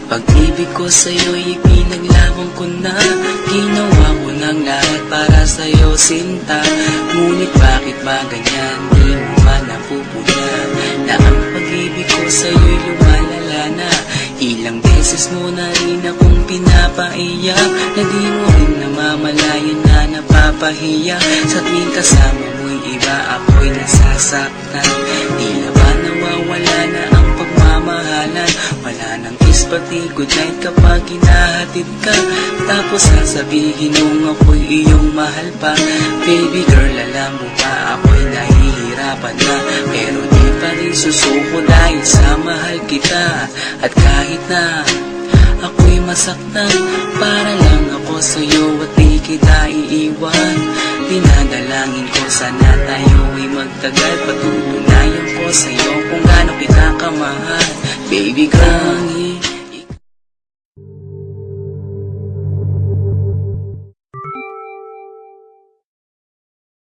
Pag-ibig ko sa'yo'y ipinaglaban ko na. Ginawa ko ng lahat para sa'yo, sinta. Ngunit bakit ba ganyan, di mo man napupuna? Na ang pag-ibig ko sa'yo'y lumalala na. Ilang beses mo na rin akong pinapaiyak, na di mo rin namamalayan na napapahiya. Sa tuwing kasama mo'y iba, ako'y nasasaktan. Tila ba nawawala na ang pagmamahalan? Wala nang kiss pati good night kapag hinahatid ka. Tapos sasabihin mong ako'y iyong mahal pa. Baby girl, alam mo ba ako'y nahihirapan na, pero di pa rin susuko dahil sa mahal kita. At kahit na ako'y masaktan, para lang ako sa'yo at di kita iiwan. Dinadalangin ko sana tayo'y magtagal. Patutunayan ko sa'yo kung gaano kita kamahal. Baby girl,